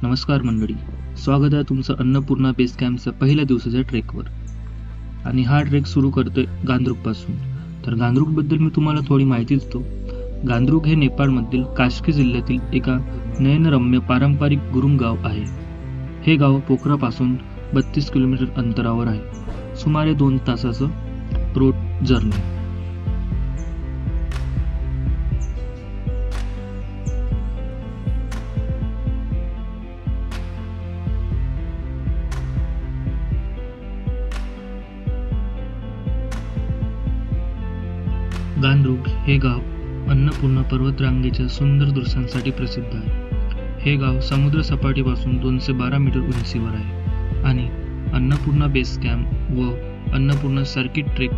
नमस्कार मंडळी, स्वागत आहे तुमचं अन्नपूर्णा बेस कॅम्पच्या पहिल्या दिवसाच्या ट्रेकवर. आणि हा ट्रेक सुरू करतोय गांद्रुकपासून. तर गांद्रुकबद्दल मी तुम्हाला थोडी माहिती देतो. गांद्रुक हे नेपाळमधील काश्की जिल्ह्यातील एका नयनरम्य पारंपरिक गुरुंग गाव आहे. हे गाव पोखरापासून 32 किलोमीटर अंतरावर आहे. सुमारे 2 तासाचं रोड जर्नी. गांद्रुक हे गाव अन्नपूर्णा पर्वतरांगेच्या सुंदर दृश्यांसाठी प्रसिद्ध आहे. हे गाव समुद्र सपाटीपासून 212 मीटर उंचीवर आहे आणि अन्नपूर्णा बेस कॅम्प व अन्नपूर्णा सर्किट ट्रेक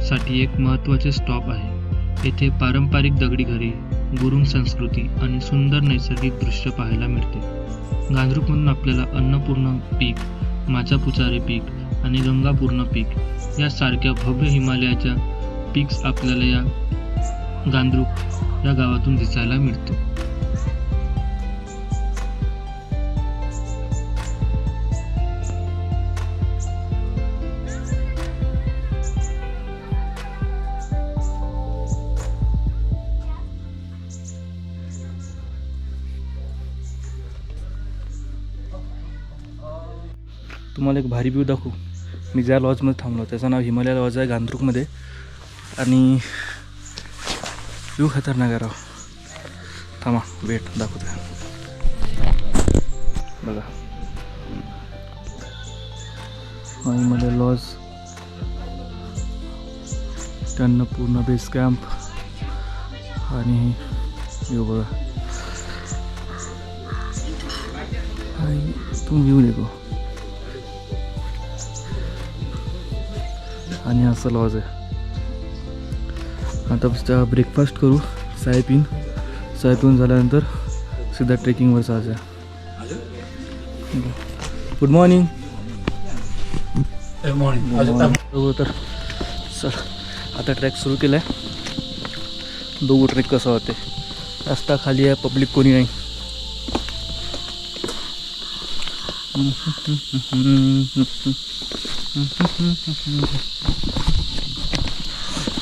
साठी एक महत्त्वाचे स्टॉप आहे. येथे पारंपरिक दगडी घरे, गुरुंग संस्कृती आणि सुंदर नैसर्गिक दृश्य पाहायला मिळते. गांद्रुकमधून आपल्याला अन्नपूर्णा पीक, माचापुचारे पीक आणि गंगापूर्ण पीक यासारख्या भव्य हिमालयाच्या पीक्स आपल्याला या गांद्रुक या गावातून दिसायला मिळते. तुम्हाला एक भारी व्ह्यू दाखवू. मी ज्या लॉजमध्ये थांबलो त्याचं नाव हिमालय लॉज आहे गांद्रुकमध्ये. आणि व्ह्यू खतरनाक आहे राव. थांबा वेट दाखवतो बघा. Himalaya lodge, Annapurna base camp आणि व्ह्यू बघा. तुम्ही व्ह्यू देखो. आणि असं लॉज आहे. आता ब्रेकफास्ट करू. चाय पिऊन झाल्यानंतर सीधा ट्रेकिंगवर जायचं. Good morning. तर चल आता ट्रॅक सुरू केला आहे. बघू ट्रेक कसा होते. रस्ता खाली आहे, पब्लिक कोणी नाही.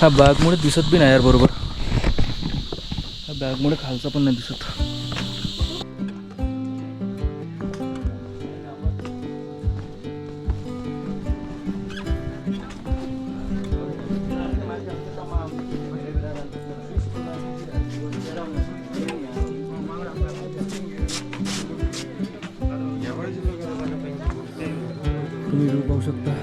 हा बॅगमुळे दिसत बी नाही यार बरोबर. हा बॅगमुळे खालचा पण नाही दिसत. तुम्ही व्ह्यू पाहू शकता.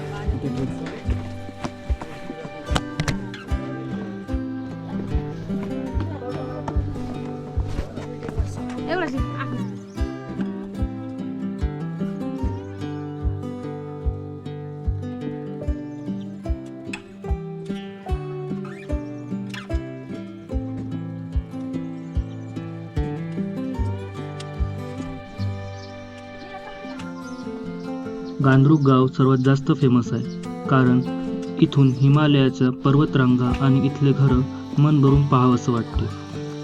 गांद्रुक गाव सर्वात जास्त फेमस आहे कारण इथून हिमालयाच्या पर्वतरांगा आणि इथले घरं मन भरून पाहावंसं वाटतं.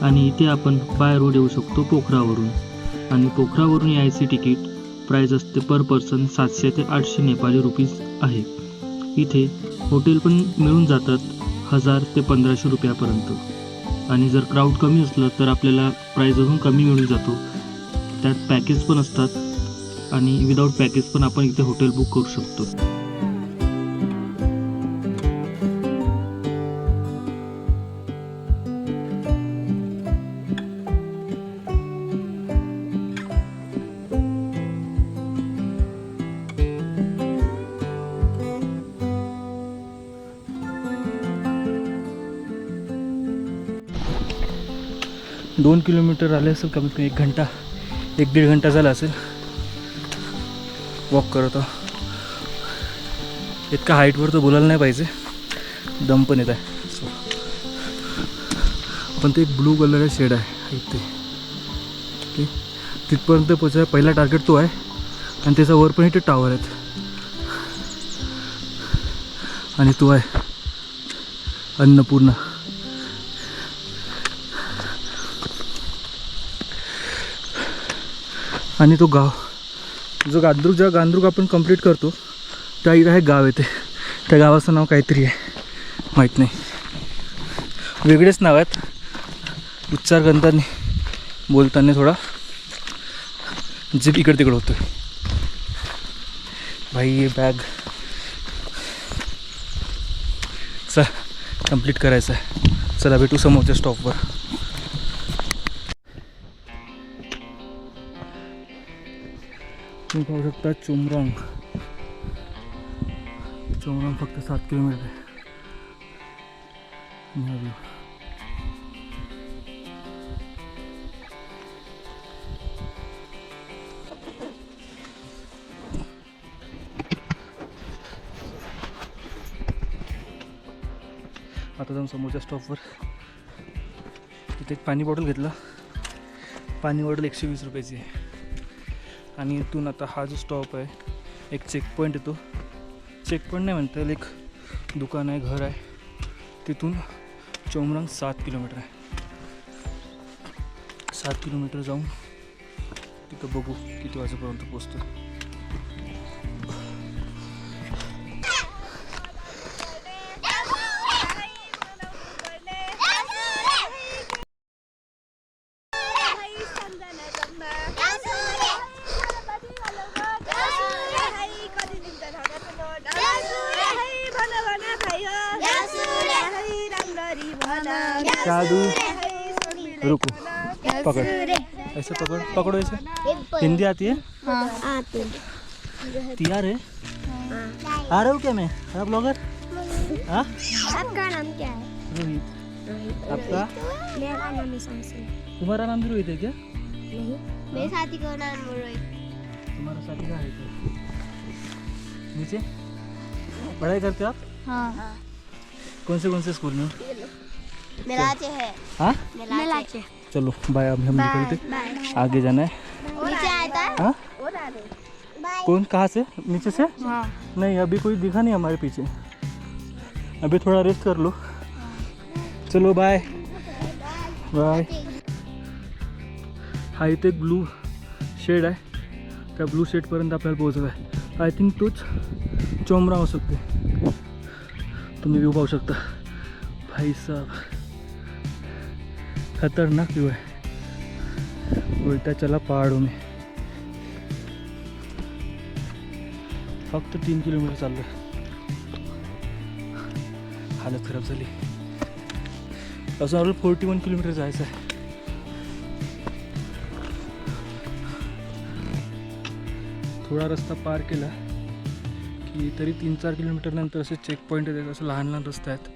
आणि इथे आपण बाय रोड येऊ शकतो पोखरावरून. आणि पोखरावरून यायची तिकीट प्राईस असते पर पर्सन 700 ते 800 नेपाळी रुपीज आहे. इथे हॉटेल पण मिळून जातात 1000 ते 1500 रुपयापर्यंत. आणि जर क्राऊड कमी असलं तर आपल्याला प्राईस अजून कमी मिळून जातो. त्यात पॅकेज पण असतात आणि विदाऊट पॅकेज पण आपण इथे हॉटेल बुक करू शकतो. दोन किलोमीटर आले असेल, कमीत कमी 1-1.5 घंटा झाला असेल वॉक करत. इतका हाईटवर तर बोलायला नाही पाहिजे, दम पण येत आहे. पण ते एक ब्लू कलरचा शेड आहे इथे. ओके, तिथपर्यंत पोचायला पहिला टार्गेट तो आहे. आणि त्याचा वर पण इथे टावर आहेत. आणि तो आहे अन्नपूर्णा. आणि तो गाव जो गांद्रुक आपण कंप्लीट करतो त्या इथं आहे गाव येते. त्या गावाचं नाव काहीतरी आहे, माहीत नाही, वेगळेच नाव आहेत. उच्चार करताना बोलताना थोडा जीप इकडे तिकडे होतो. भाई ये बॅग चल कंप्लीट करायचं आहे. चला भेटू समोरच्या स्टॉपवर. तुम्ही पाहू शकता चोमरांग फक्त 7 किलोमीटर आहे. आता जाऊन समोरच्या स्टॉपवर तिथे एक पाणी बॉटल घेतला. पाणी बॉटल 120 रुपयाची आहे. आणि इथून आता हा जो स्टॉप आहे एक चेक पॉईंट येतो. चेक पॉईंट नाही म्हणता येईल, एक दुकान आहे, घर आहे. तिथून चोमरांग 7 किलोमीटर आहे. 7 किलोमीटर जाऊन तिथं बघू किती वाजेपर्यंत पोचतो. रुको पकड़, ऐसे पकड़ो ऐसे. हिंदी आती है? हाँ तैयार है? आ रहे हो क्या मैं? आप ब्लॉगर? हाँ? आपका नाम क्या है? रोहित. आपका? मेरा नाम है शमशेर. तुम्हारा नाम भी रोहित है क्या? नहीं, मेरे साथी का नाम रोहित. तुम्हारा साथी का है क्या? नीचे पढ़ाई करते हो आप? हाँ. कौन से स्कूल में? मेलाचे है. हाँ? मेलाचे. चलो बाय. अब हम निकलते, आगे जाना है. नीचे आता है? हाँ? और आ रहे. कौन, कहाँ से? नीचे से? हाँ. नहीं अभी कोई दिखा नहीं हमारे पीछे. अभी थोड़ा रेस्ट कर लो. चलो बाय बाय. हा इथे एक ब्लू शेड आहे. त्या ब्लू शेडपर्यंत आपल्याला पोहोचत आहे. आय थिंक तोच चोमरांग असू शकते. तुम्ही व्यू पाहू शकता. भाई साहब खतरनाक व्यू है. उल्टा चला पहाड़ों में. फक्त 3 किलोमीटर चाललं. हालत खराब झाली. असं आपल्याला 41 किलोमीटर जायचं आहे. थोडा रस्ता पार केला की तरी 3-4 किलोमीटर नंतर असे चेक पॉईंट आहेत. असं लहान लहान रस्ते आहेत.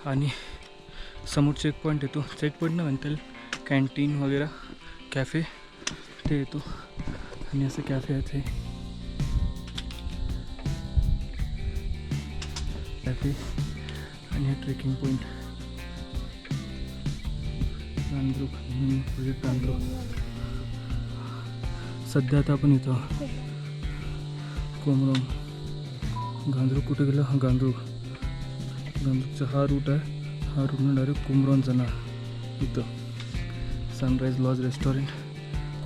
आणि समोर चेक पॉईंट येतो. चेक पॉईंट नाही म्हणता येईल, कॅन्टीन वगैरे कॅफे ते येतो. आणि असे कॅफे आहेत हे कॅफे. आणि हे ट्रेकिंग पॉईंट गांद्रुक. सध्या आता आपण इथं कोमरांग. गांद्रुक कुठे गेलं? हा गांद्रुकचा हा रूट आहे. हा रूटनं डायरेक्ट कोमरांग जाणार. इथं सनराईज लॉज रेस्टॉरंट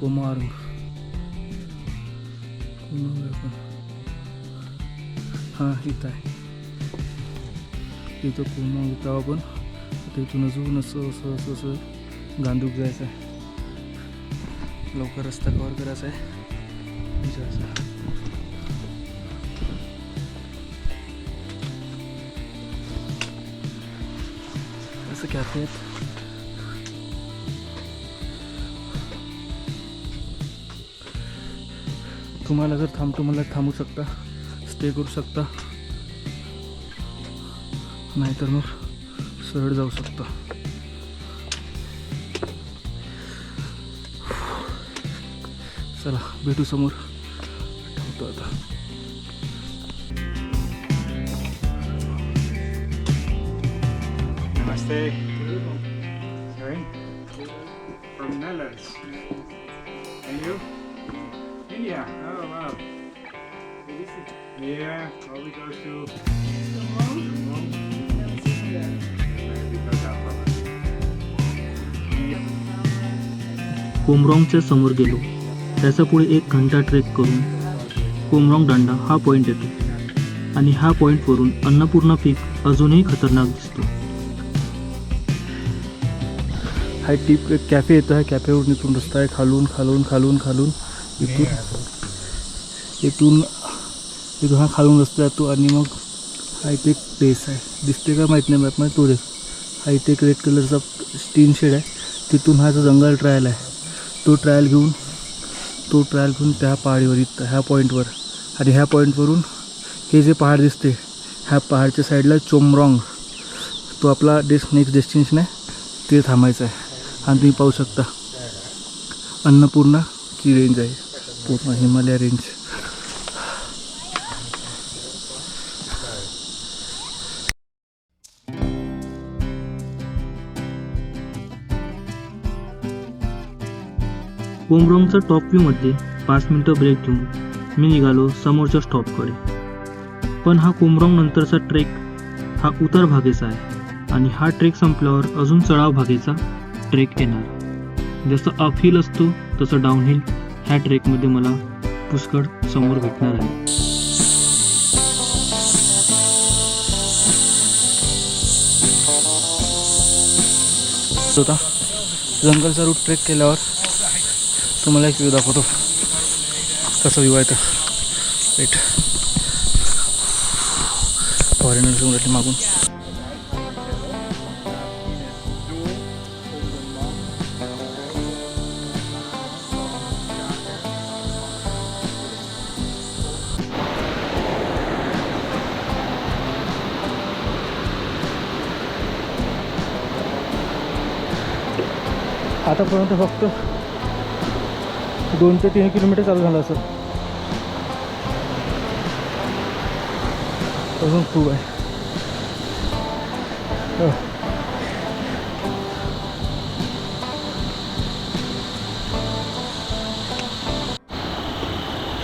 कोमारंग. हां इथं आहे. इथं कोमारंग इथं आपण. आता इथून अजून असं गांद्रुक जायचं आहे. लवकर रस्ता कवर करायचा आहे. असं कॅफे आहेत. तुम्हाला जर तुम्हाला थांबू शकता, स्टे करू शकता, नाहीतर मग सरळ जाऊ शकता. चला भेटू समोर. ठेवतो आता. Namaste. Sorry? From Netherlands. And you? India. Oh wow. Yeah, probably goes to कोमरांगच्या समोर गेलो त्याचा पुढे 1 घंटा ट्रेक करून कोमरांग दांडा हा पॉईंट येतो आणि ह्या पॉईंटवरून अन्नपूर्णा पीक अजूनही खतरनाक दिसतो. हा टीप एक कॅफे येतो आहे. कॅफेवरून इथून रस्ता आहे खालून खालून खालून खालून इथून इथून इथून हा खालून रस्ता जातो आणि मग हा इथे एक प्लेस आहे. दिसते का माहीत नाही मॅपमध्ये तो देख. हा इथे एक रेड कलरचा टीन शेड आहे. तिथून हा जो जंगल ट्रायल आहे तो ट्रायल घेऊन त्या पहाडीवर इथं ह्या पॉईंटवर आणि ह्या पॉईंटवरून हे जे पहाड दिसते ह्या पहाडच्या साईडला चोमरॉंग तो आपला नेक्स्ट डेस्टिनेशन आहे. ते थांबायचं आहे. आणि तुम्ही पाहू शकता अन्नपूर्णाची रेंज आहे पूर्ण हिमालय रेंज. कोमरांगचा टॉप व्ह्यूमध्ये 5 मिनिटं ब्रेक घेऊन मी निघालो समोरच्या स्टॉपकडे. पण हा कोमरांग नंतरचा ट्रेक हा उतार भागेचा आहे आणि हा ट्रेक संपल्यावर अजून चढाव भागेचा ट्रेक येणार. जसं अपहिल असतो तसं डाऊनहिल ह्या ट्रेकमध्ये मला पुष्कळ समोर भेटणार आहे. होता जंगलचा रूट ट्रेक केल्यावर तुम्हाला एक व्ह्यू दाखवतो कसा व्ह्यू आहे तर. राईट फॉरेनर्स उलटले मागून. आतापर्यंत फक्त 2 ते 3 किलोमीटर चालू झालं असेल. अजून खूप आहे.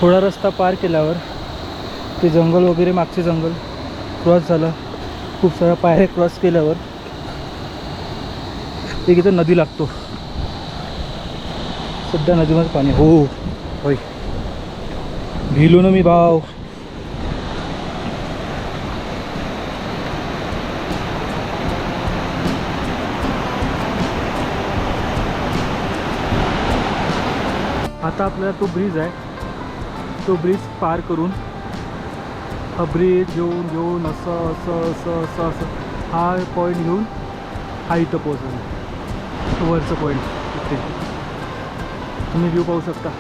थोडा रस्ता पार केल्यावर ते जंगल वगैरे मागचे जंगल क्रॉस झालं. खूप साऱ्या पायऱ्या क्रॉस केल्यावर एक इथं नदी लागतो. सध्या नदीमध्ये पाणी हो होय भिलो ना मी भाव. आता आपल्याला तो ब्रिज आहे तो ब्रिज पार करून हा ब्रिज घेऊन असं असं असं असं असं हा पॉईंट घेऊन हा इथं पोहोचला. वरचं पॉईंट इथे तुम्ही व्ह्यू पाहू शकता.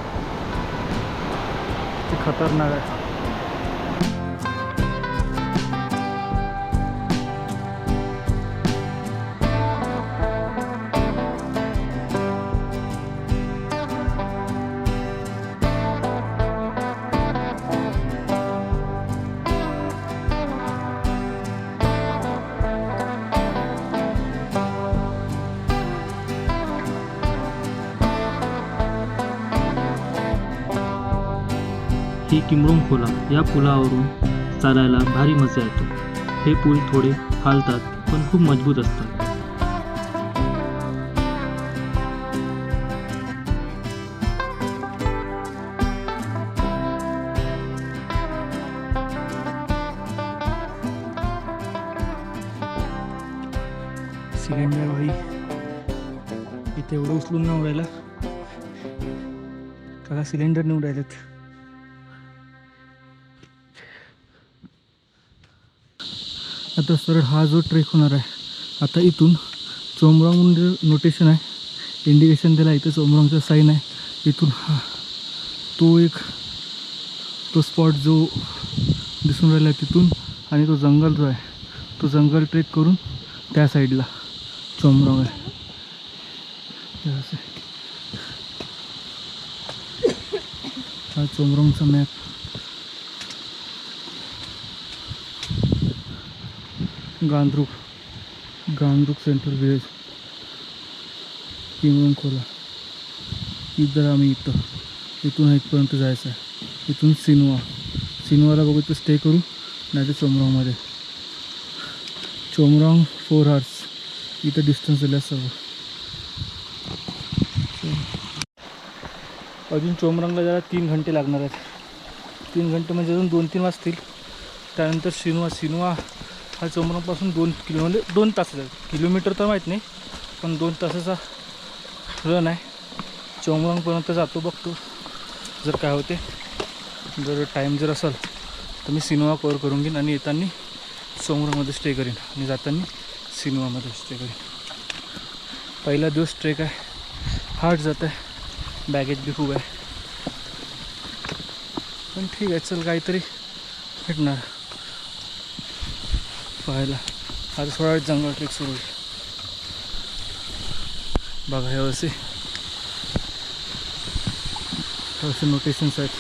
ते खतरनाक आहे. ही किमरोंग खोला या पुलावरून चालायला भारी मजा येतो. हे पूल थोडे हालतात पण खूप मजबूत असतात. सिलेंडर भाई इथे एवढं उचलून नाही उडायला काका. सिलेंडर नाही उडायलेत. आता सरळ हा जो ट्रेक होणार आहे आता इथून चोमरॉंग म्हणजे नोटेशन आहे इंडिकेशन दिला. इथं चोमरॉंगचा साईन आहे. इथून हा तो स्पॉट जो दिसून राहिला आहे तिथून आणि तो जंगल जो आहे तो जंगल ट्रेक करून त्या साईडला चोमरॉंग आहे. हा चोमरॉंगचा मॅप. गांद्रुक सेंट्रल विलेज किमरोंग खोला. इधर आम्ही इथून इथपर्यंत जायचं आहे. इथून सिनवाला बघू तर स्टे करू नाही तर चोमरॉंगमध्ये. चोमरॉंग 4 hours इथं डिस्टन्स दिलं सर्व. अजून चोमरंगला जायला 3 घंटे लागणार आहेत. 3 घंटे म्हणजे अजून 2-3 वाजतील. त्यानंतर सिनुआ हा चोमरंगपासून 2 तासाचा किलोमीटर तर माहीत नाही, पण 2 तासाचा रन आहे. चोमरंगपर्यंत जातो, बघतो जर काय होते. जर टाईम जर असेल तर मी सिनुआ कवर करून घेईन आणि येताना चोमरंगमध्ये स्टे करीन आणि जाताना सिनुआमध्ये स्टे करीन. पहिला दिवस ट्रेक आहे, हार्ड जात आहे, बॅगेज बी खूप आहे, पण ठीक आहे. चल काहीतरी भेटणार पाहायला. आता थोडा वेळ जंगल ट्रेक सुरू होईल. बघा हे असे नोटेशन्स आहेत.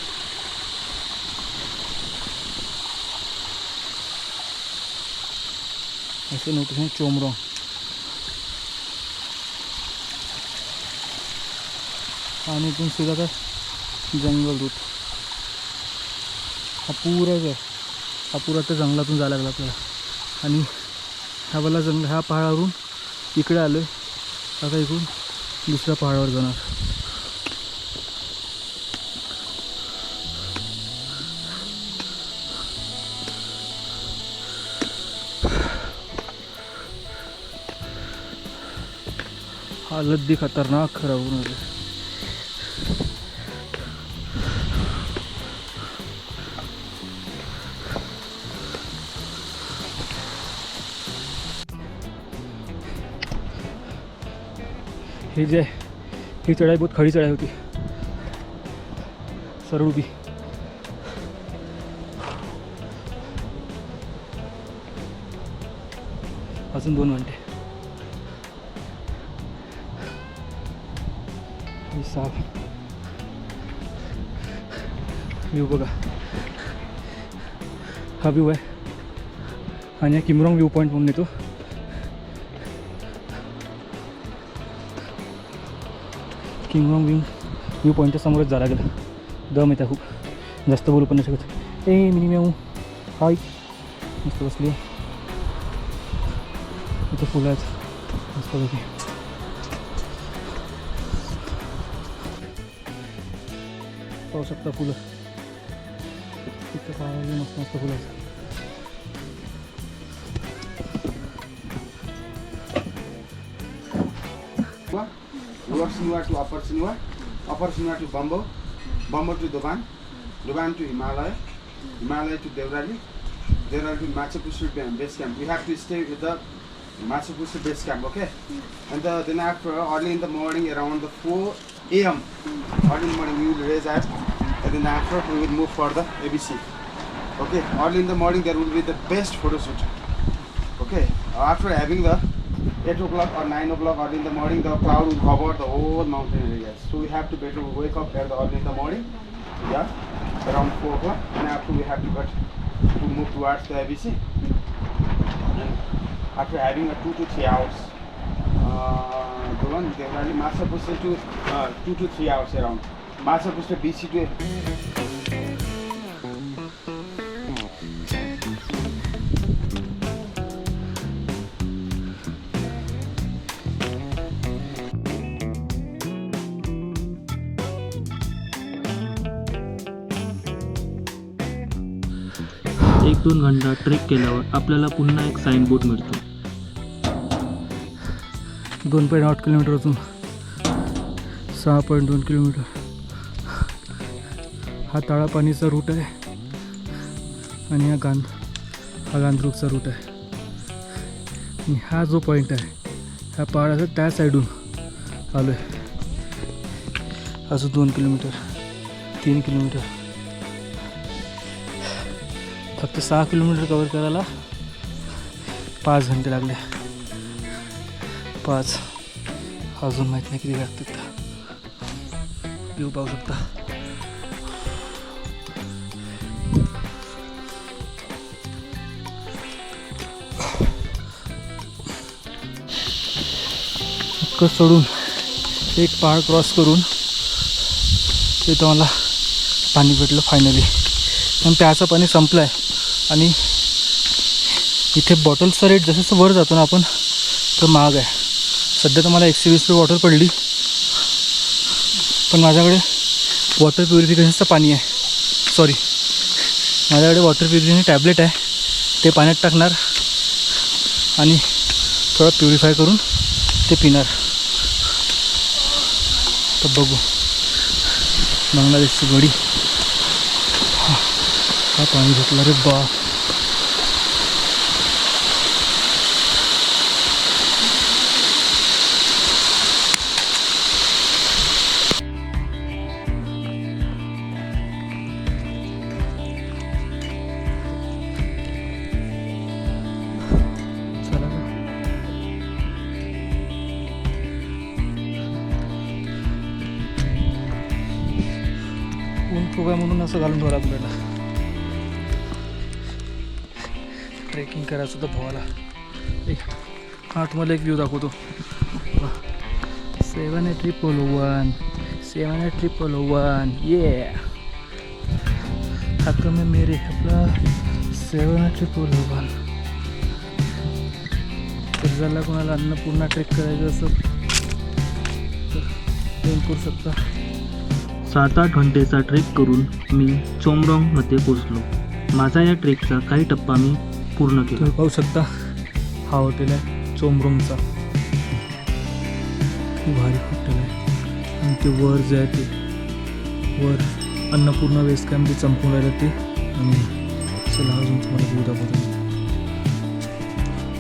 असे नोटेशन चोमरंग. आणि इथून सीधा तर जंगल रूट. हा पुरा तर जंगलातून जायला लागला आपल्याला. आणि हा वाला जंगल, ह्या पहाडावरून इकडे आलो आहे. आता इकडून दुसऱ्या पहाडावर जाणार. हालत भी खतरनाक खराब होणार आहे. ही चढाई बहुत खड़ी चढाई होती, सरळ भी. अजून 2 घंटे. साफ व्ह्यू बघा. हा व्ह्यू आहे आणि किमरॉंग व्ह्यू पॉईंट म्हणून येतो. किमरॉंग व्ह्यू पॉईंटच्या समोरच जायला गेलं. दम येतं खूप, जास्त बोलू पण नाही शकत. मिनिमम हाय मस्त बसली. इथे फुलं आहेत मस्त पैकी. पाहू शकता फुलं इथं पाहायला मस्त मस्त फुलं आहेत. Lower Sinua to Upper Sinua to Bambo to Doban to Himalaya to Devrali to Machu Picchu base camp. We have to stay with the Machu Picchu base camp, okay? And then after early in the morning around the 4 a.m. early in the morning we will raise up, and then after we will move for the ABC. Okay, early in the morning there will be the best photo shoot. Okay, after having the 8 o'clock or 9 o'clock early in the morning, the cloud will cover the whole mountain areas. So we have to better wake up early in the morning, yeah, around 4 o'clock, and after we have to move towards the ABC. And after having a 2 to 3 hours, the one they really Machu Picchu to 2 to 3 hours around. Machu Picchu BC to एक 2 घंटा trek केल्यावर आपल्याला पुन्हा एक sign board मिळतो. 2.8 kilometre अजून 6.2 kilometre. हा ताळापाणीचा route आहे आणि हा गांधरूकचा रूट आहे. आणि हा जो पॉईंट आहे ह्या पहाडाचा त्या साईडून आलो आहे. अजून 2 किलोमीटर 3 किलोमीटर. फक्त 6 किलोमीटर कवर करायला 5 घंटे लागले. 5 अजून माहीत नाही किती लागतात. व्ह्यू पाहू शकता. इतकं सोडून एक पहाड क्रॉस करून तिथं मला पाणी भेटलं फायनली. पण प्याचं पाणी संपलं आहे आणि इथे बॉटल्सचा रेट जसं वर जातो ना आपण तर महाग आहे. सध्या तर मला 120 रुपये बॉटल पडली, पण माझ्याकडे वॉटर प्युरिफिकेशनचं पाणी आहे. सॉरी, माझ्याकडे वॉटर प्युरिफिकेशन टॅबलेट आहे, ते पाण्यात टाकणार आणि थोडं प्युरिफाय करून ते पिणार. तर बघू बांगलादेशची गडी. हा पाणी घेतला रे बा. चला बा. ऊन खूप आहे म्हणून असं घालून ठेवलं आपल्याला. ट्रेकिंग करायचं तर भावाला. हा तुम्हाला एक व्ह्यू दाखवतो. 7811 7811 ये हाथों में मेरे आपला 7811. तर झाला कोणाला अन्नपूर्णा ट्रेक करायचं असं तर ट्रेन करू शकता. 7-8 घंटेचा ट्रेक करून मी चोमरॉंगमध्ये पोचलो. माझा या ट्रेकचा काही टप्पा मी पूर्ण केला. तुम्ही पाहू शकता हा हॉटेल आहे चोमरॉंगचा. भारी हॉटेल आहे. आणि ते वर जे आहे ते वर अन्नपूर्णा बेस कॅम्प जे चमकून राहिलं ते. आणि चला अजून तुम्हाला व्ह्यू दाखवतो.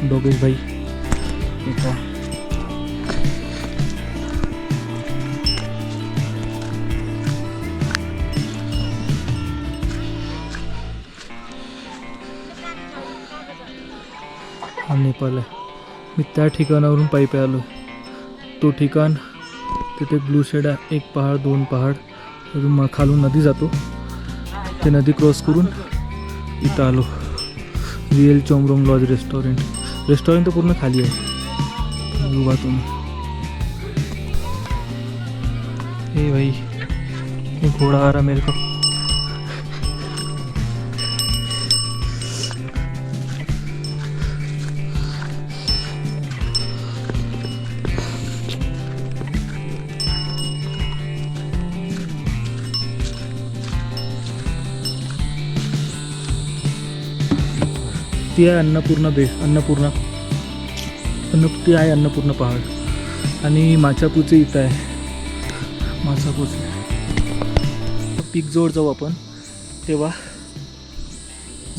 डोगेश भाई येतो. हा नेपाळ आहे. मी त्या ठिकाणावरून पायी आलो. तो ठिकाण तिथे ब्लू शेड आहे. 1 पहाड 2 पहाड अजून खालून नदी जातो. ते नदी क्रॉस करून इथं आलो. Real Chomrong lodge restaurant. Restaurant तर पूर्ण खाली आहे. उभा तुम्ही. हे भाई ये घोड़ा आ रहा मेरे को. ती आहे अन्नपूर्णा बेस. ती आहे अन्नपूर्णा पहाड. आणि माचापूचे इथं आहे. माचापूचे पीक जवळ जाऊ आपण तेव्हा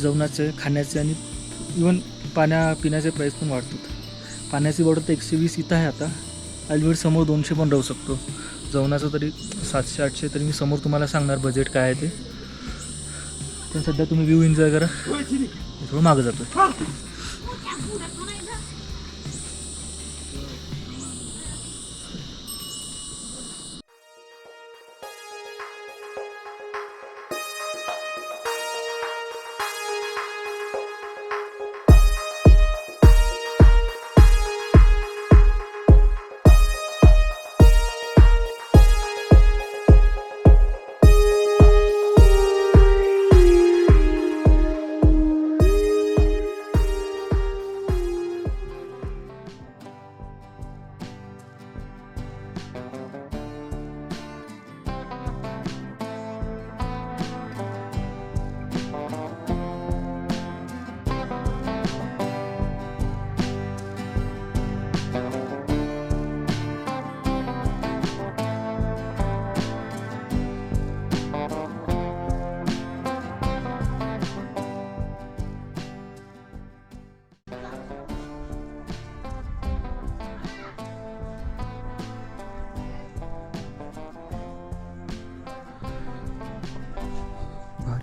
जेवणाचे खाण्याचे आणि इवन पिण्याचे प्राईस पण वाढतात. पाण्याची बॉटल तर 120 इथं आहे आता. अलिवेड समोर 200 पण राहू शकतो. जेवणाचं तरी 700-800. तरी मी समोर तुम्हाला सांगणार बजेट काय आहे ते. पण सध्या तुम्ही व्ह्यू एन्जॉय करा. थोडं मागं जातो.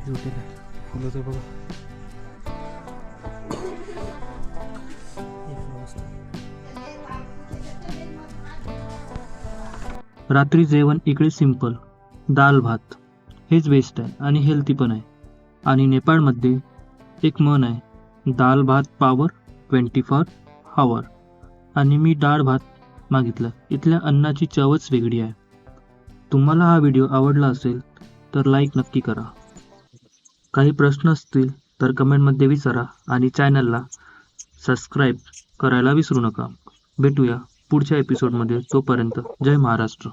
हॉटेल आहे. फुलं तर बघा. रात्री जेवण इकडे सिंपल दाल भात. हेच बेस्ट आहे आणि हेल्थी पण आहे. आणि नेपाळमध्ये एक म्हण आहे, दाल भात पावर 24 आवर. आणि मी डाळ भात मागितलं. इथल्या अन्नाची चवच वेगळी आहे. तुम्हाला हा व्हिडिओ आवडला असेल तर लाईक नक्की करा. काही प्रश्न असतील तर कमेंटमध्ये विचारा आणि चॅनलला सबस्क्राईब करायला विसरू नका. भेटूया पुढच्या एपिसोडमध्ये. तोपर्यंत जय महाराष्ट्र.